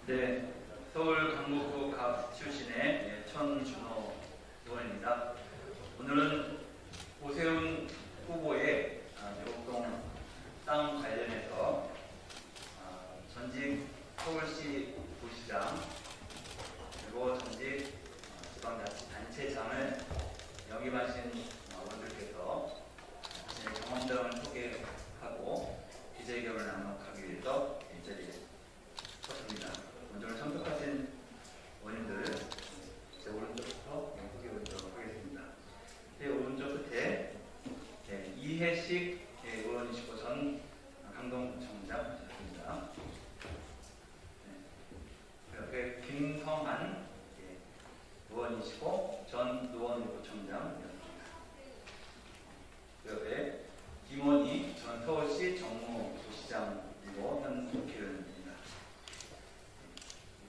네, 서울 강북구 갑 출신의 천준호 의원입니다. 오늘은 오세훈 후보의 내곡동 땅 관련해서 전직 서울시 부시장 그리고 전직 지방자치단체장을 역임하신 의원들께서 자신의 경험 등을 소개하고 기자회견을 낭독하기 위해서 이 자리에 섰습니다. 먼저 오늘 참석하신 의원님들 제 오른쪽부터 소개해드리도록 하겠습니다. 제 오른쪽 끝에 이해식 의원이시고 전 강동구청장이셨습니다. 옆에 김성한 의원이시고 전 노원구청장이었습니다. 옆에 김원희 전 서울시 정무부시장이고 현 국회의원입니다.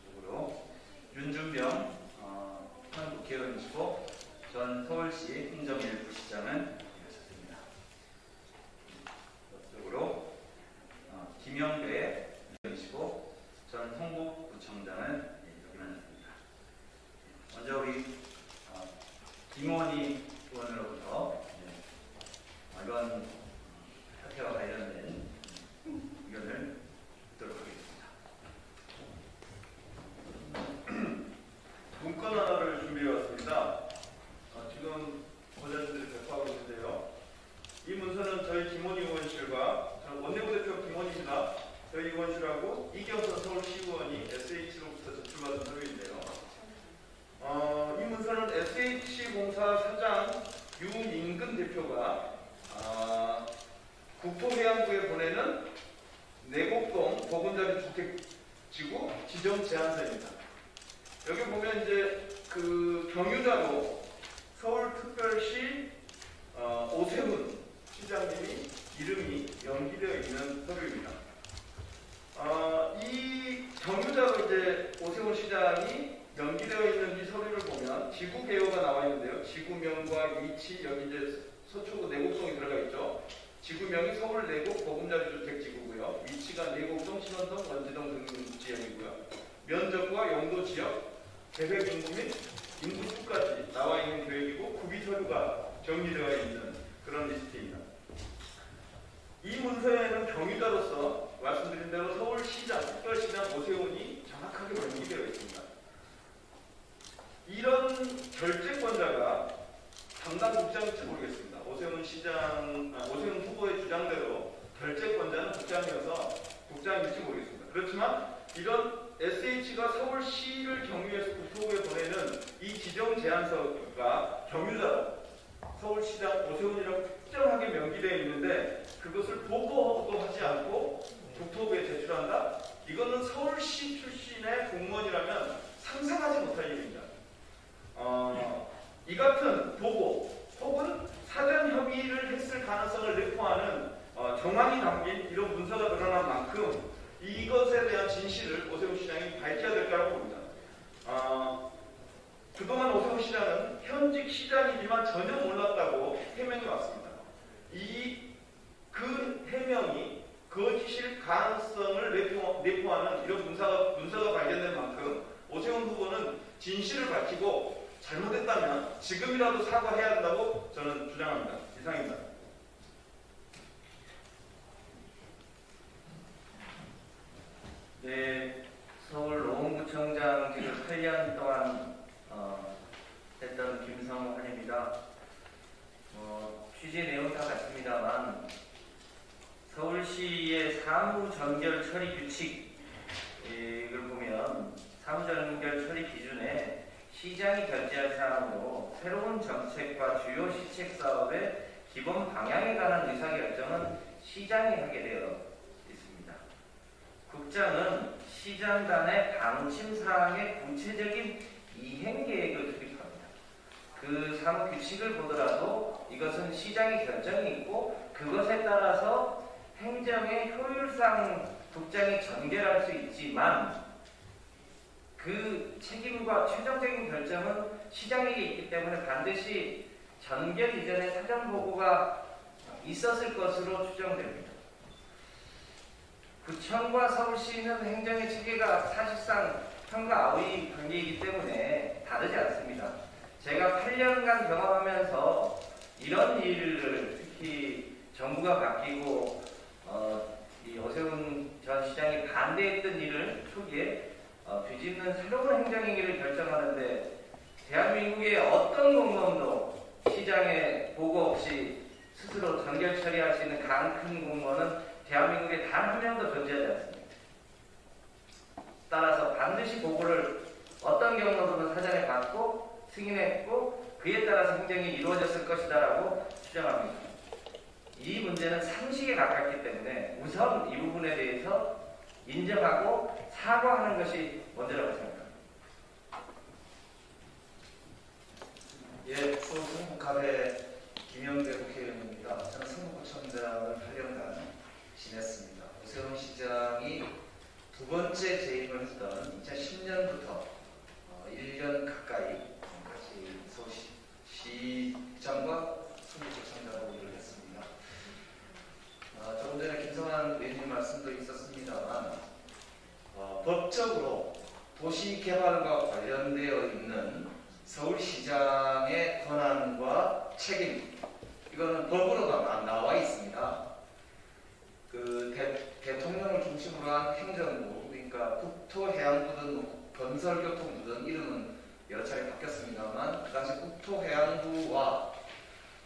이쪽으로 윤준병 현 국회의원이시고 전 서울시 행정일 부시장은 하셨습니다. 이쪽으로 김영배 의원이시고 전 성북구청장은 역임하셨습니다. 먼저 우리 김원희 의원으로부터 이번 사태와 관련된 의견을 듣도록 하겠습니다. 문건 하나를 준비해왔습니다. 지금 보좌진들이 배포하고 있는데요. 이 문서는 저희 김원희 의원실과 저는 원내부 대표 김원희입니다. 저희 의원실하고 이경선 서울시의원이 SH로부터 제출받은 서류인데요. 이 문서는 SH공사 사장 유민근 대표가 국토해양부에 보내는 내곡동 보금자리 주택지구 지정 제안서입니다. 여기 보면 이제 그 경유자로 서울특별시 오세훈 시장님이 이름이 연기되어 있는 서류입니다. 이 경유자로 이제 오세훈 시장이 연기되어 있는 이 서류를 보면 지구 개요가 나와 있는데요. 지구명과 위치, 여기 이제 서초구 내곡동이 들어가 있죠. 지구명이 서울 내곡 보금자리 주택지구고요. 위치가 내곡동, 신원동, 원지동 등 지역이고요. 면적과 용도 지역, 계획 인구 및 인구 수까지 나와 있는 계획이고 구비 서류가 정리되어 있는 그런 리스트입니다. 이 문서에는 경유자로서 말씀드린 대로 서울시장, 특별시장 오세훈이 정확하게 명기되어 있습니다. 이런 결재권자가 담당 국장일지 모르겠습니다. 오세훈 후보의 주장대로 결재권자는 국장이어서 국장일지 모르겠습니다. 그렇지만 이런 SH가 서울시를 경유해서 국토부에 보내는 이 지정 제안서가 경유자로 서울시장 오세훈이라고 특정하게 명기되어 있는데 그것을 보고도 하지 않고 국토부에 제출한다? 이거는 서울시 출신의 공무원이라면 상상하지 못할 일입니다. 이 같은 보고 혹은 사전 협의를 했을 가능성을 내포하는 정황이 담긴 이런 문서가 드러난 만큼 이것에 대한 진실을 오세훈 시장이 밝혀야 될 거라고 봅니다. 그동안 오세훈 시장은 현직 시장이지만 전혀 몰랐다고 해명해 왔습니다. 그 해명이 거짓일 가능성을 내포하는 이런 문서가 발견된 만큼 오세훈 후보는 진실을 밝히고 잘못했다면 지금이라도 사과해야 한다고 저는 주장합니다. 이상입니다. 네, 서울 노원구청장 지금 8년 동안 했던 김성환입니다. 취재 내용 다 같습니다만 서울시의 사무전결 처리 규칙을 보면 사무전결 처리 기준에 시장이 결재할 사항으로 새로운 정책과 주요 시책 사업의 기본 방향에 관한 의사결정은 시장이 하게 되어 있습니다. 국장은 시장 간의 방침 사항의 구체적인 이행 계획을 수립합니다. 그 사무 규칙을 보더라도 이것은 시장의 결정이 있고 그것에 따라서 행정의 효율상 국장이 전결할 수 있지만 그 책임과 최종적인 결정은 시장에게 있기 때문에 반드시 전결 이전에 사전 보고가 있었을 것으로 추정됩니다. 구청과 서울시는 행정의 체계가 사실상 형과 아우의 관계이기 때문에 다르지 않습니다. 제가 8년간 경험하면서 이런 일을 특히 정부가 바뀌고 이 오세훈 전 시장이 반대했던 일을 초기에 뒤집는 새로운 행정행위를 결정하는데 대한민국의 어떤 공무원도 시장의 보고 없이 스스로 전결 처리할 수 있는 가장 큰 공무원은 대한민국에 단 한 명도 존재하지 않습니다. 따라서 반드시 보고를 어떤 경로로든 사전에 받고 승인했고 그에 따라서 행정이 이루어졌을 것이다라고 추정합니다. 이 문제는 상식에 가깝기 때문에 우선 이 부분에 대해서 인정하고 사과하는 것이 먼저라고 생각합니다. 예, 성북갑의 김영대 국회의원입니다. 저는 성북구청장을 8년간 지냈습니다. 오세훈 시장이 두 번째 재임을 했던 2010년부터 1년 가까이 같이 서울시장과 성북구청장으로 일을 했습니다. 조금 전에 김성환 의원님 말씀도 있었습니다만 법적으로 도시개발과 관련되어 있는 서울시장의 권한과 책임, 이거는 법으로 나와 있습니다. 그 대통령을 중심으로 한 행정부, 그러니까 국토해양부든 건설교통부든 이름은 여러 차례 바뀌었습니다만 그 당시 국토해양부와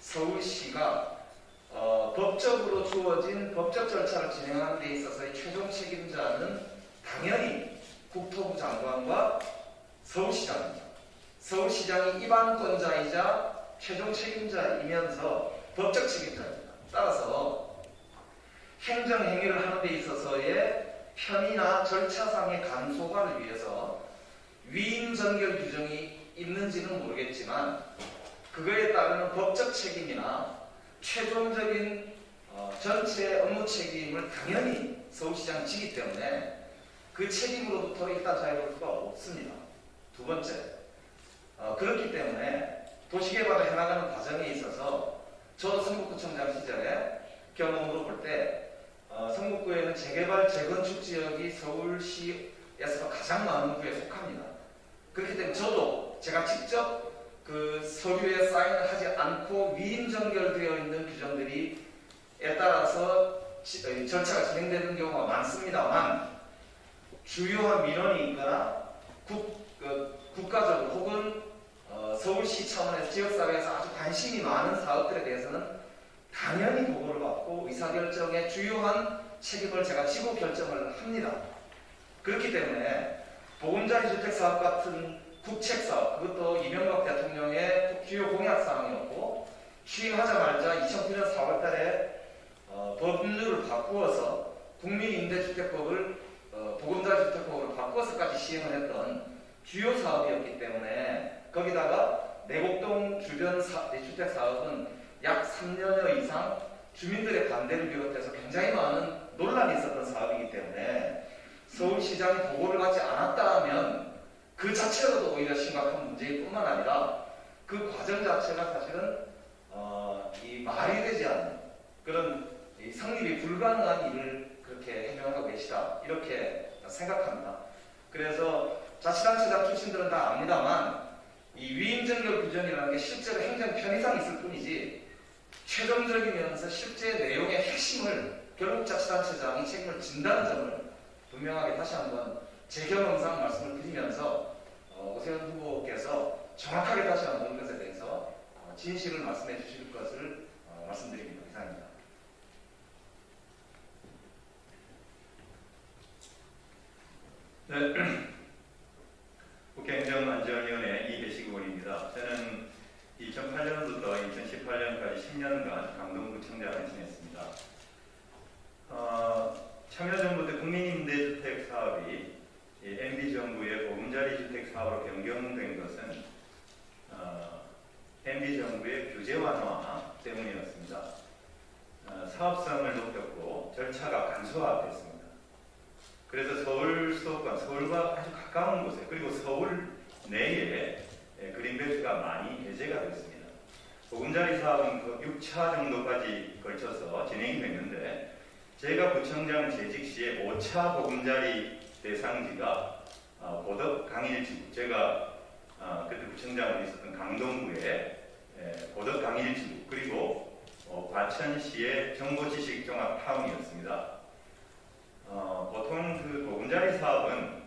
서울시가 법적으로 주어진 법적 절차를 진행하는 데 있어서의 최종 책임자는 당연히 국토부 장관과 서울시장입니다. 서울시장이 입안권자이자 최종 책임자이면서 법적 책임자입니다. 따라서 행정행위를 하는 데 있어서의 편의나 절차상의 간소화를 위해서 위임전결 규정이 있는지는 모르겠지만 그거에 따르는 법적 책임이나 최종적인 전체 업무 책임을 당연히 서울시장이 지기 때문에 그 책임으로부터 일단 자유로울 수가 없습니다. 두 번째, 그렇기 때문에 도시개발을 해나가는 과정에 있어서 저도 성북구청장 시절에 경험으로 볼 때 성북구에는 재개발, 재건축 지역이 서울시에서 가장 많은 구에 속합니다. 그렇기 때문에 저도 제가 직접 그 서류에 사인을 하지 않고 위임 전결되어 있는 규정들이에 따라서 절차가 진행되는 경우가 많습니다만 주요한 민원이 있거나 국가적으로 혹은 서울시 차원에서 지역사회에서 아주 관심이 많은 사업들에 대해서는 당연히 보고를 받고 의사결정에 주요한 책임을 제가 지고 결정을 합니다. 그렇기 때문에 보금자리 주택사업 같은 국책사업, 그것도 이명박 대통령의 주요 공약사항이었고 취임하자마자 2009년 4월달에 법률을 바꾸어서 국민임대주택법을 보금자리 주택법으로 바꾸어서까지 시행을 했던 주요 사업이었기 때문에 거기다가 내곡동 주변 주택사업은 약 3년여 이상 주민들의 반대를 비롯해서 굉장히 많은 논란이 있었던 사업이기 때문에 서울시장이 보고를 받지 않았다 하면 그 자체로도 오히려 심각한 문제일 뿐만 아니라 그 과정 자체가 사실은 이 말이 되지 않는 그런 성립이 불가능한 일을 그렇게 해명하고 계시다 이렇게 생각합니다. 그래서 자치단체장 출신들은 다 압니다만 이 위임전결 규정이라는 게 실제로 행정 편의상 있을 뿐이지 최종적이면서 실제 내용의 핵심을 결국 자치단체장이 책임을 진다는 점을 분명하게 다시 한번 제 경험상 말씀을 드리면서 오세훈 후보께서 정확하게 다시 한번 것에 대해서 진실을 말씀해 주실 것을 말씀드립니다. 이상입니다. 네. 국회 행정안전위원회 이배식 의원입니다. 저는 2008년부터 2018년까지 10년간 강동구청장을 지냈습니다. 참여정부 때 국민임대주택 사업이 MB정부의 보금자리 주택 사업으로 변경된 것은 MB정부의 규제 완화 때문이었습니다. 사업성을 높였고 절차가 간소화됐습니다. 그래서 서울 수도권, 서울과 아주 가까운 곳에 그리고 서울 내에 그린벨트가 많이 배제가 됐습니다. 보금자리 사업은 그 6차 정도까지 걸쳐서 진행이 됐는데 제가 구청장 재직 시에 5차 보금자리 대상지가 고덕 강일지구, 제가 그때 구청장으로 있었던 강동구의 고덕 강일지구, 그리고 과천시의 정보지식종합타운이었습니다. 보통 그 보금자리 사업은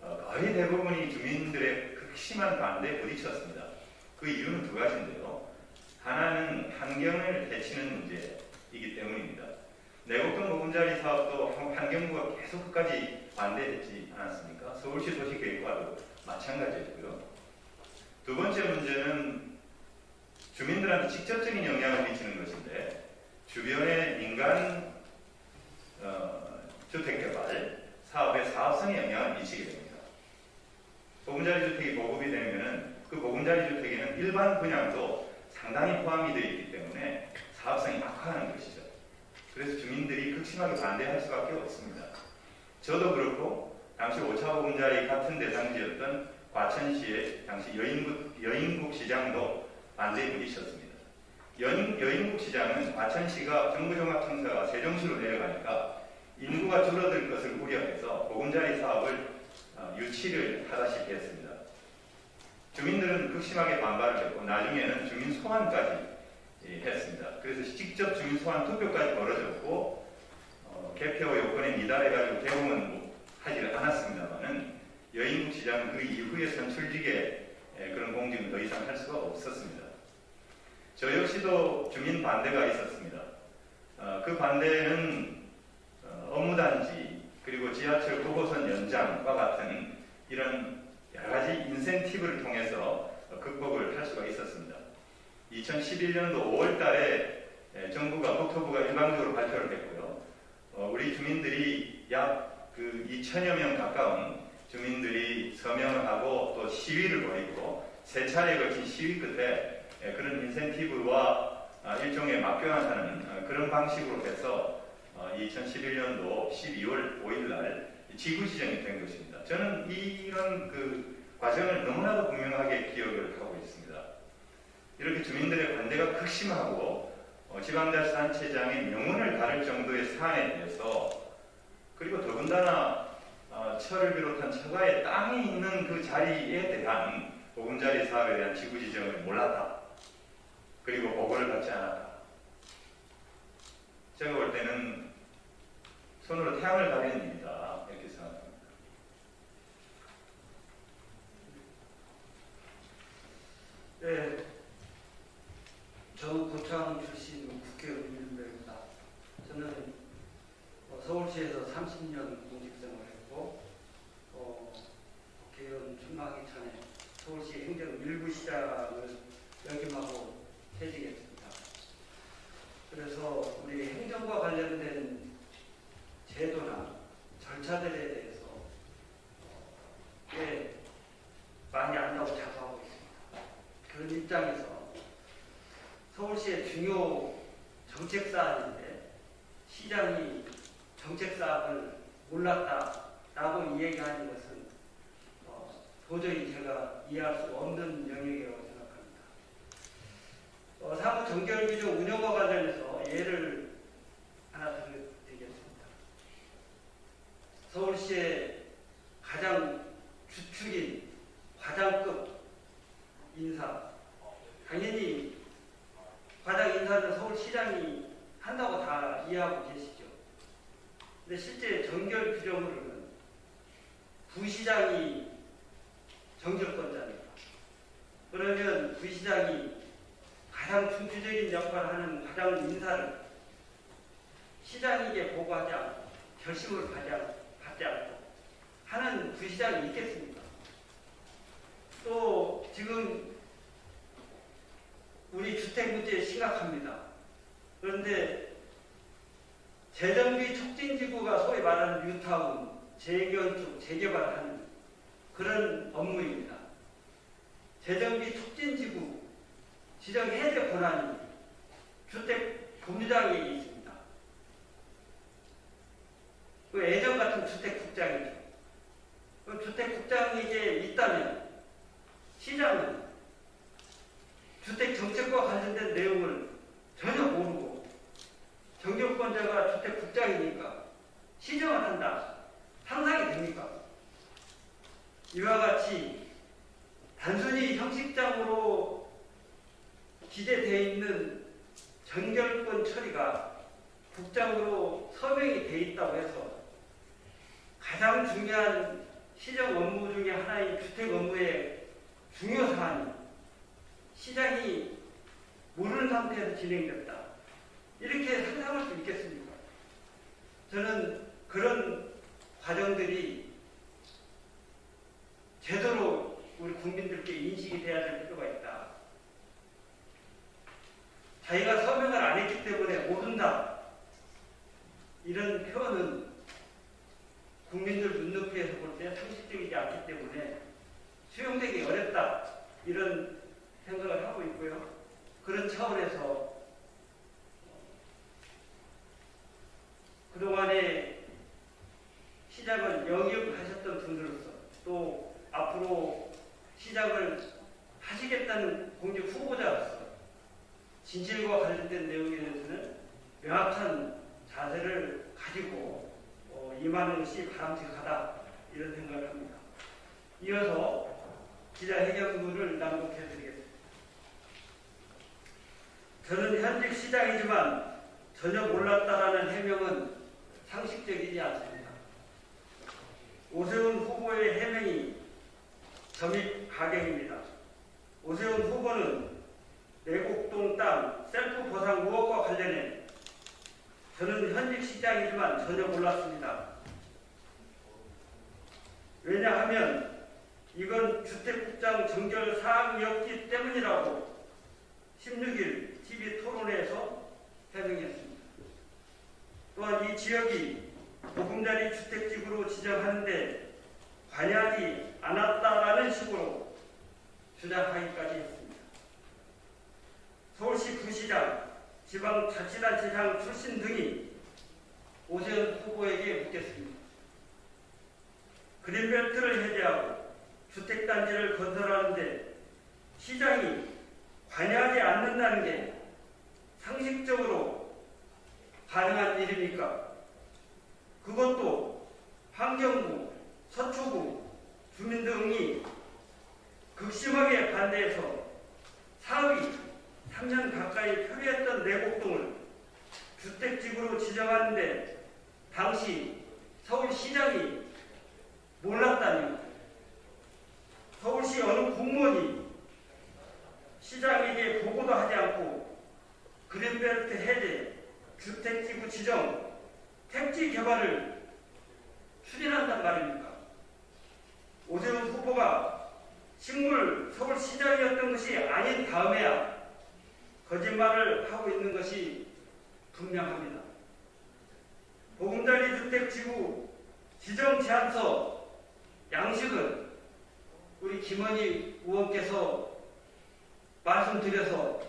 거의 대부분이 주민들의 극심한 반대에 부딪혔습니다. 그 이유는 두 가지인데요. 하나는 환경을 해치는 문제이기 때문입니다. 내곡동 보금자리 사업도 환경부가 계속 끝까지 반대했지 않았습니까? 서울시 도시계획과도 마찬가지였고요. 두 번째 문제는 주민들한테 직접적인 영향을 미치는 것인데, 주변의 민간 주택개발 사업의 사업성에 영향을 미치게 됩니다. 보금자리 주택이 보급이 되면은 그 보금자리 주택에는 일반 분양도 상당히 포함이 되어 있기 때문에 사업성이 악화하는 것이죠. 그래서 주민들이 극심하게 반대할 수밖에 없습니다. 저도 그렇고 당시 5차 보금자리 같은 대상지였던 과천시의 당시 여인국 시장도 반대에 부딪혔습니다. 여인국 시장은 과천시가 정부종합청사가 세종시로 내려가니까 인구가 줄어들 것을 우려해서 보금자리 사업을 유치를 하다시피 했습니다. 주민들은 극심하게 반발을 했고 나중에는 주민 소환까지 했습니다. 그래서 직접 주민 소환 투표까지 벌어졌고 개표 요건에 미달해가지고 대응은 하지 않았습니다만은 여인국 시장은 그 이후에 선출직에 그런 공직을 더 이상 할 수가 없었습니다. 저 역시도 주민 반대가 있었습니다. 그 반대는 업무단지 그리고 지하철 9호선 연장과 같은 이런 여러 가지 인센티브를 통해서 극복을 할 수가 있었습니다. 2011년도 5월 달에 정부가, 국토부가 일방적으로 발표를 했고요. 우리 주민들이 약 그 2천여 명 가까운 주민들이 서명을 하고 또 시위를 벌이고 세 차례에 걸친 시위 끝에 그런 인센티브와 일종의 막교환하는 그런 방식으로 해서 2011년도 12월 5일 날 지구 지정이 된 것입니다. 저는 이런 그 과정을 너무나도 분명하게 기억을 하고 있습니다. 이렇게 주민들의 반대가 극심하고 지방자치단체장의 명운을 가를 정도의 사안에 대해서, 그리고 더군다나 철을 비롯한 처가의 땅이 있는 그 자리에 대한 보금자리 사업에 대한 지구 지정을 몰랐다. 그리고 보고를 받지 않았다. 제가 볼 때는 손으로 태양을 가리는 일이다, 이렇게 생각합니다. 네, 저는 고창 출신 국회의원 이준배입니다. 저는 서울시에서 30년 공직생활을 했고 국회의원 출마하기 전에 서울시 행정 1부 시장을 역임하고 퇴직했습니다. 그래서 우리 행정과 관련된 제도나 절차들에 대해서 꽤 많이 안다고 자부하고 있습니다. 그런 입장에서 서울시의 중요 정책 사안인데 시장이 정책 사업을 몰랐다라고 이야기하는 것은 도저히 제가 이해할 수 없는 영역이라고 생각합니다. 사무 정결규정 운영과 관련해서 예를 하나 드리겠습니다. 서울시의 가장 주축인 과장급 인사, 당연히 과장 인사는 서울시장이 한다고 다 이해하고 계시죠. 근데 실제 정결 규정으로는 부시장이 정결권자입니다. 그러면 부시장이 가장 중추적인 역할을 하는 과장 인사를 시장에게 보고하지 않고 결심을 받지 않고 하는 부시장이 있겠습니까? 또 지금 우리 주택 문제 심각합니다. 그런데 재정비 촉진지구가 소위 말하는 뉴타운, 재건축, 재개발하는 그런 업무입니다. 재정비 촉진지구 지정해야 될 권한이 주택 법률장에 있습니다. 그 예전 같은 주택국장이죠. 그 주택국장에게 있다면 시장은 주택정책과 관련된 내용을 전혀 모르고 정결권자가 주택국장이니까 국장으로 서명이 돼 있다고 해서 가장 중요한 시정 업무 중에 하나인 주택 업무의 중요 사안이 시장이 모르는 상태에서 진행됐다. 이렇게 상상할 수 있겠습니까? 저는 그런 과정들이 제대로 우리 국민들께 인식이 돼야 될 필요가 있다. 자기가 서명을 안 했기 때문에 모른다. 이런 표현은 국민들 눈높이에서 볼 때 상식적이지 않기 때문에 수용되기 어렵다. 이런 생각을 하고 있고요. 그런 차원에서 그동안에 시장을 영입하셨던 분들로서 또 앞으로 시장을 하시겠다는 공직 후보자로서 진실과 관련된 내용에 대해서는 명확한 자세를 가지고 임하는 것이 바람직하다 이런 생각을 합니다. 이어서 기자회견문을 낭독해드리겠습니다. 저는 현직 시장이지만 전혀 몰랐다라는 해명은 상식적이지 않습니다. 오세훈 후보의 해명이 점입 가경입니다. 오세훈 후보는 내곡동 땅 셀프 보상 의혹과 관련해 저는 현직 시장이지만 전혀 몰랐습니다. 왜냐하면 이건 주택국장 정결 사항이었기 때문이라고 16일 TV 토론회에서 해명했습니다. 또한 이 지역이 보금자리 주택지구로 지정하는데 관여하지 않았다라는 식으로 주장하기까지 했습니다. 서울시 부시장, 지방자치단체장 출신 등이 오세훈 후보에게 묻겠습니다. 그린벨트를 해제하고 주택단지를 건설하는데 시장이 관여하지 않는다는 게 상식적으로 가능한 일입니까? 그것도 환경부, 서초구, 주민 등이 극심하게 반대해서 사업이 3년 가까이 표류했던 내곡동을 주택지구로 지정하는데 당시 서울시장이 몰랐다니 서울시 어느 공무원이 시장에게 보고도 하지 않고 그린벨트 해제, 주택지구 지정, 택지 개발을 추진한단 말입니까? 오세훈 후보가 식물 서울시장이었던 것이 아닌 다음에야 거짓말을 하고 있는 것이 분명합니다. 보금자리 주택지구 지정 제안서 양식은 우리 김원희 의원께서 말씀드려서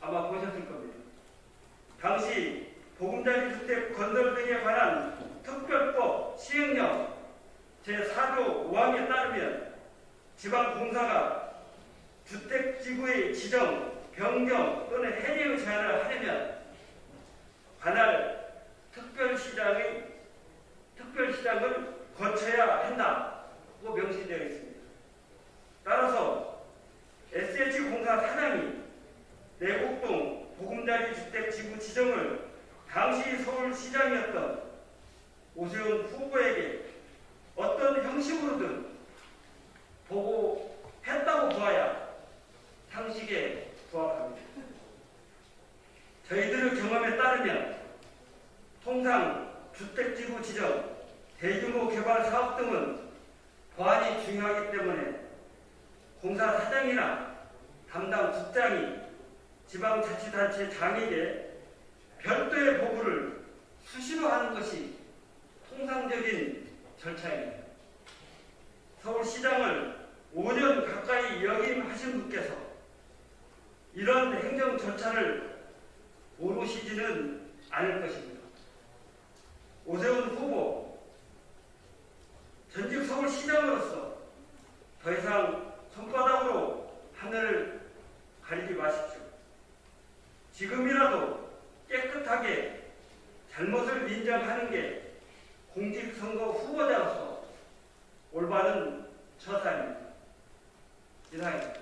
아마 보셨을 겁니다. 당시 보금자리 주택 건설 등에 관한 특별법 시행령 제4조 5항에 따르면 지방공사가 주택지구의 지정, 변경 또는 해제의 제한을 하려면 관할 특별시장을 거쳐야 한다고 명시되어 있습니다. 따라서 SH공사 사장이 내곡동 보금자리 주택지구 지정을 당시 서울시장이었던 오세훈 후보에게 어떤 형식으로든 보고했다고 보아야 상식에 부합합니다. 저희들의 경험에 따르면 통상 주택지구 지정, 대규모 개발 사업 등은 보안이 중요하기 때문에 공사 사장이나 담당 국장이 지방자치단체장에게 별도의 보고를 수시로 하는 것이 통상적인 절차입니다. 서울시장을 5년 가까이 역임하신 분께서 이런 행정 절차를 모르시지는 않을 것입니다. 오세훈 후보, 전직 서울시장으로서 더 이상 손바닥으로 하늘을 가리지 마십시오. 지금이라도 깨끗하게 잘못을 인정하는 게 공직선거 후보자로서 올바른 처사입니다. 이상입니다.